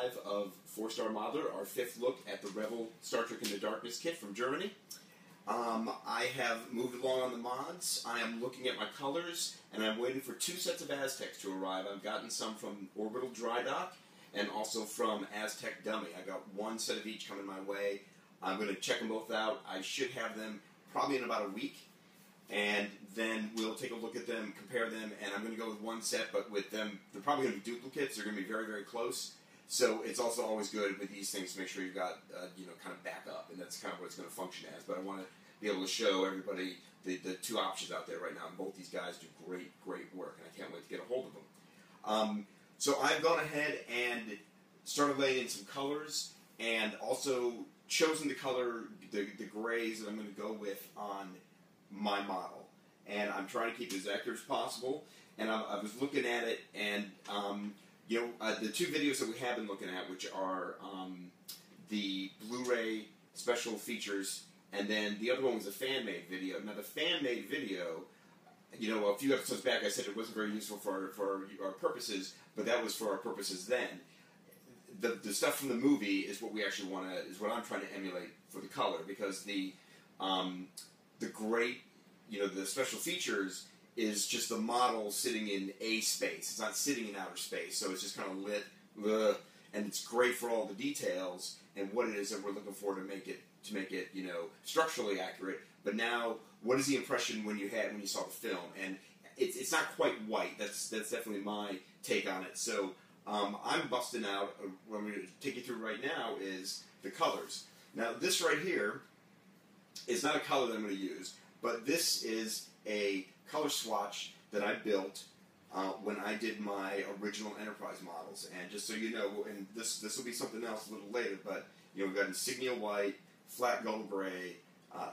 5 of 4-Star Modeler, our 5th look at the Rebel Star Trek Into Darkness kit from Germany. I have moved along on the mods. I am looking at my colors, and I'm waiting for 2 sets of Aztecs to arrive. I've gotten some from Orbital Dry Dock and also from Aztec Dummy. I got 1 set of each coming my way. I'm going to check them both out. I should have them probably in about a week, and then we'll take a look at them, compare them, and I'm going to go with 1 set, but with them, they're probably going to be duplicates. They're going to be very, very close. So it's also always good with these things to make sure you've got, kind of backup, and that's kind of what it's going to function as. But I want to be able to show everybody the 2 options out there right now. And both these guys do great, great work, and I can't wait to get a hold of them. So I've gone ahead and started laying in some colors, and also chosen the color, the grays that I'm going to go with on my model. And I'm trying to keep it as accurate as possible. And I was looking at it, and the 2 videos that we have been looking at, which are the Blu-ray special features, and then the other one was a fan-made video. Now, the fan-made video, a few episodes back I said it wasn't very useful for our purposes, but that was for our purposes then. The stuff from the movie is what we actually want to, is what I'm trying to emulate for the color, because the great, the special features is just the model sitting in a space. It's not sitting in outer space, so it's just kind of lit, and it's great for all the details and what it is that we're looking for to make it, structurally accurate. But now, what is the impression when you saw the film? And it's not quite white. That's definitely my take on it. So I'm busting out. What I'm going to take you through right now is the colors. Now, this right here is not a color that I'm going to use, but this is a color swatch that I built when I did my original Enterprise models. And just so you know, and this will be something else a little later, but we've got insignia white, flat gull gray,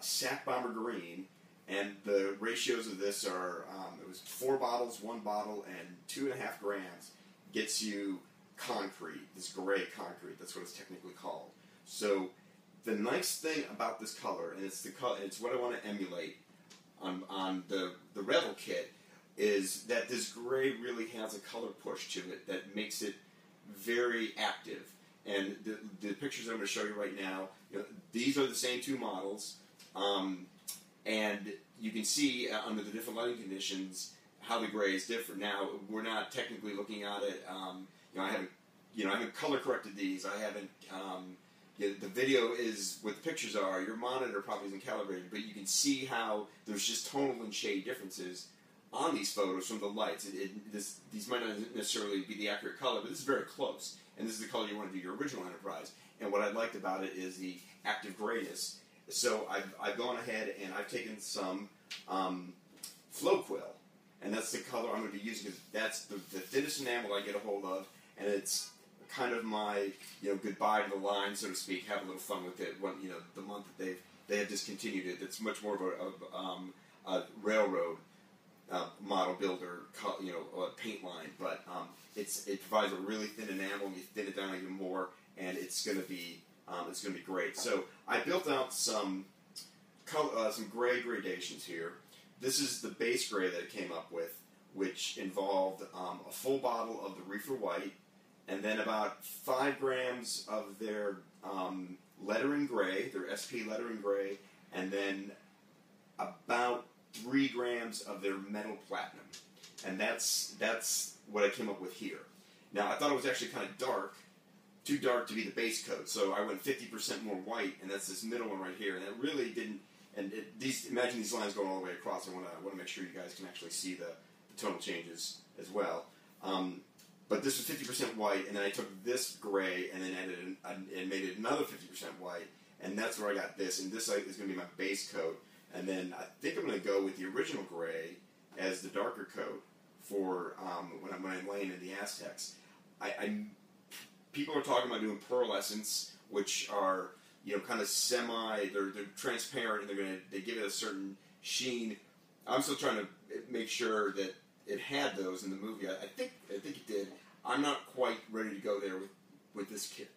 sack bomber green, and the ratios of this are it was 4 bottles, 1 bottle, and 2.5 grams gets you concrete, this gray concrete. That's what it's technically called. So the nice thing about this color, and it's what I want to emulate on the Rebel kit, is that this gray really has a color push to it that makes it very active. And the pictures I'm going to show you right now, these are the same 2 models, and you can see under the different lighting conditions how the gray is different. Now, we're not technically looking at it. I haven't color corrected these. I haven't. The video is what the pictures are. Your monitor probably isn't calibrated, but you can see how there's just tonal and shade differences on these photos from the lights. These might not necessarily be the accurate color, but this is very close. And this is the color you want to do your original Enterprise. And what I liked about it is the active grayness. So I've gone ahead and I've taken some Flow Quill, and that's the color I'm going to be using, because that's the thinnest enamel I get a hold of, and it's kind of my goodbye to the line, so to speak. Have a little fun with it. When the month that they have discontinued it, it's much more of a railroad model builder, paint line, but it provides a really thin enamel, and you thin it down even more, and it's going to be great. So I built out some gray gradations here. This is the base gray that it came up with, which involved a full bottle of the Reefer White, and then about 5 grams of their lettering gray, their SP lettering gray, and then about 3 grams of their metal platinum. And that's what I came up with here. Now, I thought it was actually kind of dark, too dark to be the base coat, so I went 50% more white, and that's this middle one right here. And it really didn't. And imagine these lines going all the way across. I want to make sure you guys can actually see the tonal changes as well. But this was 50% white, and then I took this gray and then added and made it another 50% white, and that's where I got this. And this is going to be my base coat. And then I think I'm going to go with the original gray as the darker coat for when I'm laying in the Aztecs. People are talking about doing pearlescence, which are kind of they're transparent, and they give it a certain sheen. I'm still trying to make sure that it had those in the movie. I think it did. I'm not quite ready to go there with this kit.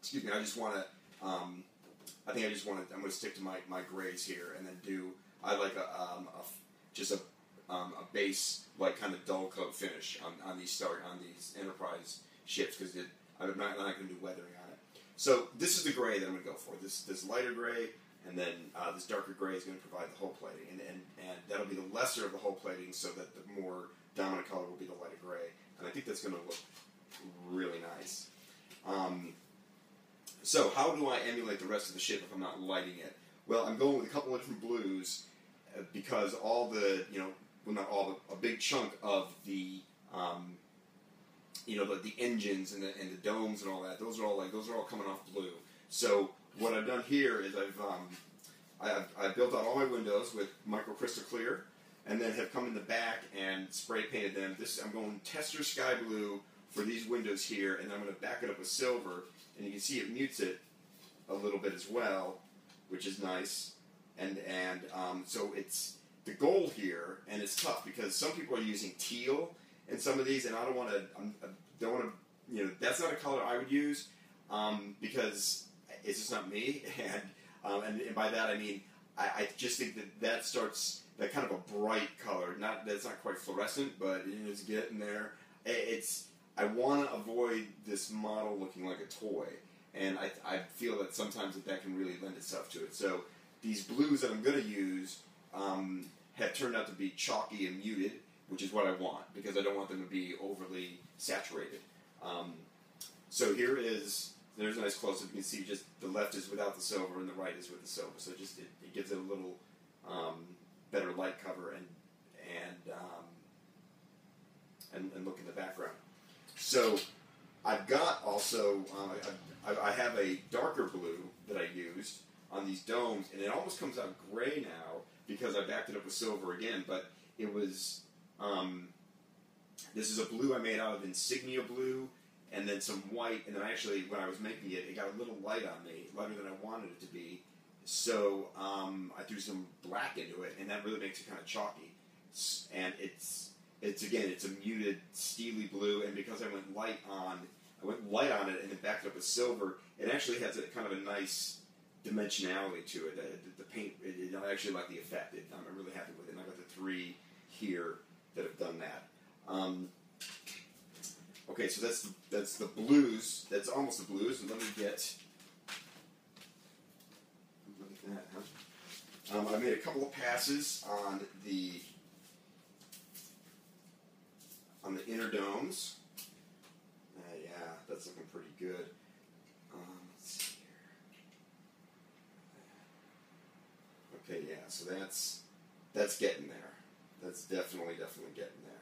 Excuse me. I just want to. I'm going to stick to my grays here, and then I like a base, like kind of dull coat finish on these Enterprise ships, because I'm not going to do weathering on it. So this is the gray that I'm going to go for. This lighter gray, and then this darker gray is going to provide the whole plating. And that'll be the lesser of the whole plating, so that the more dominant color will be the lighter gray. And I think that's going to look really nice. So how do I emulate the rest of the ship if I'm not lighting it? Well, I'm going with a couple of different blues because all the, well, not all, but a big chunk of the, the engines and the domes and all that, those are all coming off blue. So what I've done here is I've built out all my windows with micro crystal clear, and then have come in the back and spray painted them. I'm going Tester Sky Blue for these windows here, and I'm going to back it up with silver, and you can see it mutes it a little bit as well, which is nice. And so it's the goal here, and it's tough because some people are using teal in some of these, and I don't want to, that's not a color I would use because it's just not me. And by that I mean I just think that starts that kind of a bright color. That's not quite fluorescent, but it's getting there. I want to avoid this model looking like a toy, and I feel that sometimes that can really lend itself to it. So these blues that I'm going to use have turned out to be chalky and muted, which is what I want, because I don't want them to be overly saturated. So there's a nice close-up. You can see just the left is without the silver and the right is with the silver. So just it gives it a little better light cover and look in the background. So I've got also, I have a darker blue that I used on these domes, and it almost comes out gray now because I backed it up with silver again, but it was, this is a blue I made out of Insignia blue, and then some white, and then actually, when I was making it, it got a little light on me, lighter than I wanted it to be, so I threw some black into it, and that really makes it kind of chalky, and it's a muted, steely blue, and because I went light on it and then backed it up with silver, it actually has a kind of a nice dimensionality to it. The paint, I actually like the effect. I'm really happy with it, and I've got the 3 here that have done that. Okay, so that's the blues. That's almost the blues. And let me get. Look at that, huh? I made a couple of passes on the inner domes. Yeah, that's looking pretty good. Let's see here. Okay, yeah. So that's getting there. That's definitely getting there.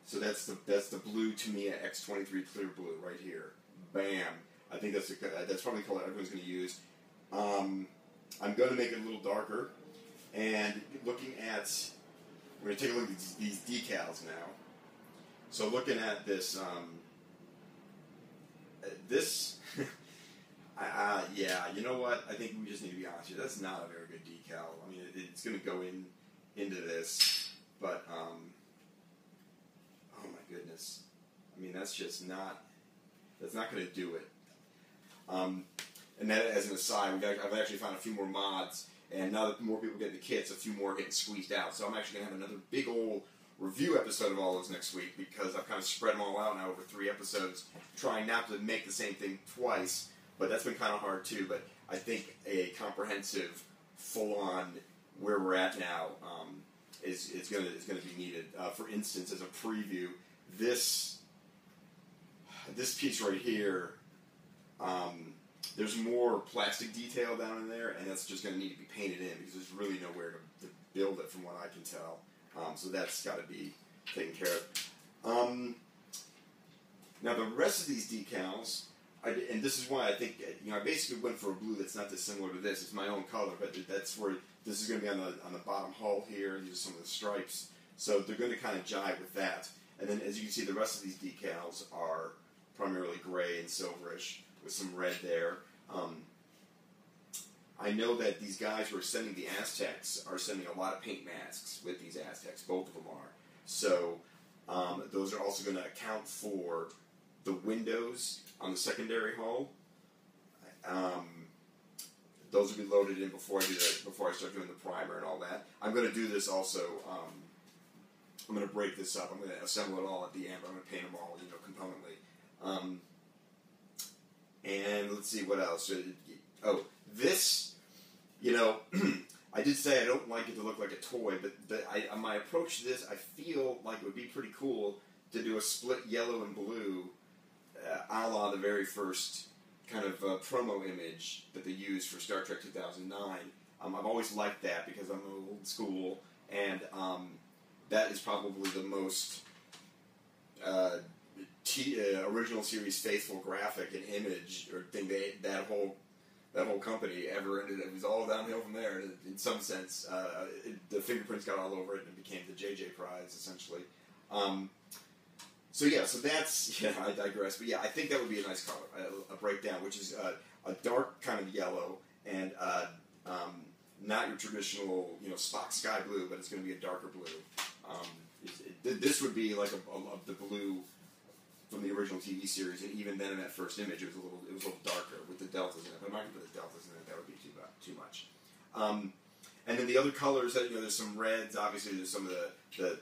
So that's the blue Tamiya X23 clear blue right here. Bam! I think that's probably the color everyone's going to use. I'm going to make it a little darker, and looking at, we're going to take a look at these decals now. So looking at this, yeah, you know what? I think we just need to be honest here. That's not a very good decal. I mean, it's going to go into this, but oh my goodness. I mean, that's not going to do it. And that, as an aside, I've actually found a few more mods, and now that more people get the kits, a few more are getting squeezed out. So I'm actually going to have another big old review episode of all those next week, because I've kind of spread them all out now over 3 episodes, trying not to make the same thing twice, but that's been kind of hard too. But I think a comprehensive, full-on, where we're at now is going to be needed. For instance, as a preview, this piece right here, there's more plastic detail down in there, and that's just going to need to be painted in because there's really nowhere to build it from what I can tell. So that's got to be taken care of. Now the rest of these decals, and this is why I think I basically went for a blue that's not dissimilar to this. It's my own color, but that's where this is going to be on the bottom hull here, and these are some of the stripes. So they're going to kind of jive with that. And then, as you can see, the rest of these decals are primarily gray and silverish with some red there. I know that these guys who are sending the Aztecs are sending a lot of paint masks with these Aztecs. Both of them are. So those are also going to account for the windows on the secondary hull. Those will be loaded in before I start doing the primer and all that. I'm going to do this also I'm going to break this up. I'm going to assemble it all at the end. But I'm going to paint them all, componently. And let's see what else. Oh, this, I did say I don't like it to look like a toy, but my approach to this, I feel like it would be pretty cool to do a split yellow and blue, a la the very first kind of promo image that they used for Star Trek 2009. I've always liked that because I'm old school, and that is probably the most original series faithful graphic and image or thing that whole company ever ended. It was all downhill from there in some sense. The fingerprints got all over it and it became the JJ Prize essentially. So that's I digress. But I think that would be a nice color, a breakdown, which is a dark kind of yellow and not your traditional Spock sky blue, but it's going to be a darker blue. This would be like the blue from the original TV series, and even then in that first image, it was a little darker with the deltas in it. But I'm not going to put the deltas in it; that would be too much. And then the other colors that there's some reds. Obviously, there's some of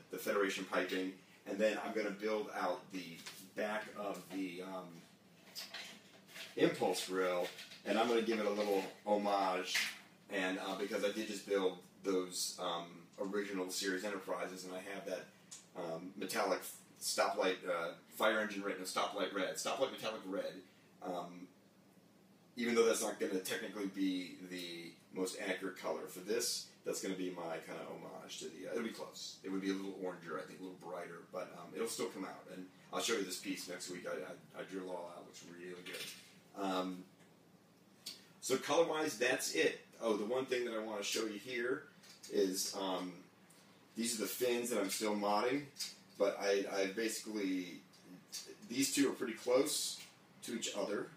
the Federation piping, and then I'm going to build out the back of the Impulse grill, and I'm going to give it a little homage, and because I did just build those original series Enterprises, and I have that metallic stoplight fire engine red, no, stoplight metallic red. Even though that's not going to technically be the most accurate color for this, that's going to be my kind of homage to the. It'll be close. It would be a little oranger, I think, a little brighter, but it'll still come out. And I'll show you this piece next week. I drew it all out. It looks really good. So color-wise, that's it. Oh, the one thing that I want to show you here is these are the fins that I'm still modding. But I basically, these two are pretty close to each other,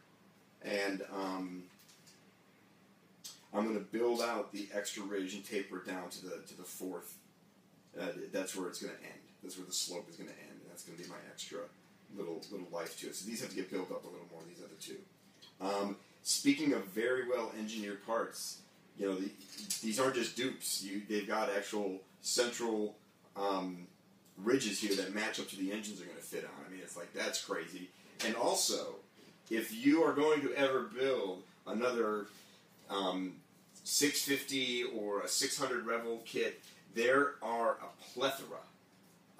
and I'm going to build out the extra ridge and taper down to the fourth. That's where it's going to end. That's where the slope is going to end, and that's going to be my extra little life to it. So these have to get built up a little more. These other two. Speaking of very well engineered parts, these aren't just dupes. They've got actual central ridges here that match up to the engines are going to fit on. I mean, it's like, that's crazy. And also, if you are going to ever build another 650 or a 600 Revel kit, there are a plethora.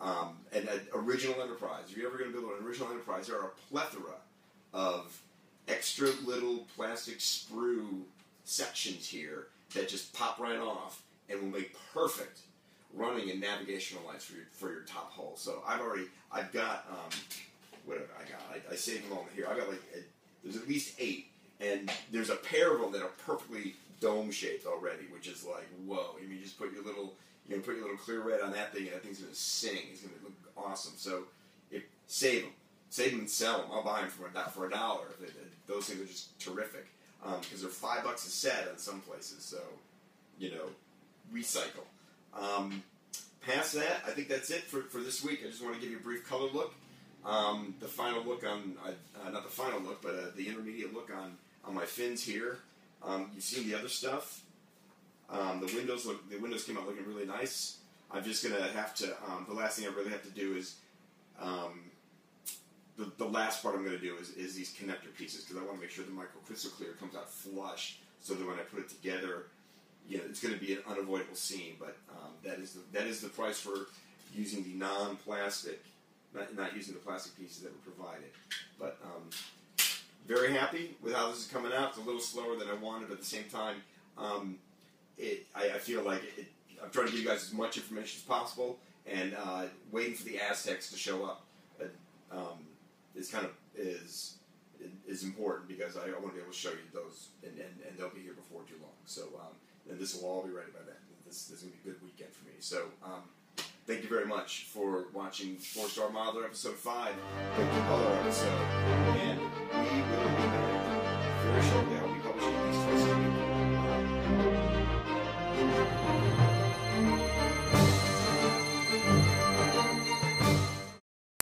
An original Enterprise. If you're ever going to build an original Enterprise, there are a plethora of extra little plastic sprue sections here that just pop right off and will make perfect running and navigational lights for your top hull. So I've got whatever I got. I saved them all in here. I got there's at least 8, and there's a pair of them that are perfectly dome shaped already, which is like, whoa. I mean, you just put your little clear red on that thing, and that thing's gonna sing. It's gonna look awesome. So save them and sell them. I'll buy them for $1. Those things are just terrific because they're $5 a set in some places. So recycle. Past that, I think that's it for this week. I just want to give you a brief color look. The final look on, not the final look, but the intermediate look on my fins here. You've seen the other stuff. The windows came out looking really nice. I'm just going to have to, the last thing I really have to do is, the last part I'm going to do is these connector pieces, because I want to make sure the micro crystal clear comes out flush, so that when I put it together, it's going to be an unavoidable scene, but that is the price for using the non-plastic, not using the plastic pieces that were provided. But very happy with how this is coming out. It's a little slower than I wanted, but at the same time, I feel like I'm trying to give you guys as much information as possible, and waiting for the Aztecs to show up is important, because I want to be able to show you those, and they'll be here before too long. So. And this will all be ready by then. This is going to be a good weekend for me. So, thank you very much for watching 4-Star Modeler Episode 5, the Color episode, and we will be back very shortly.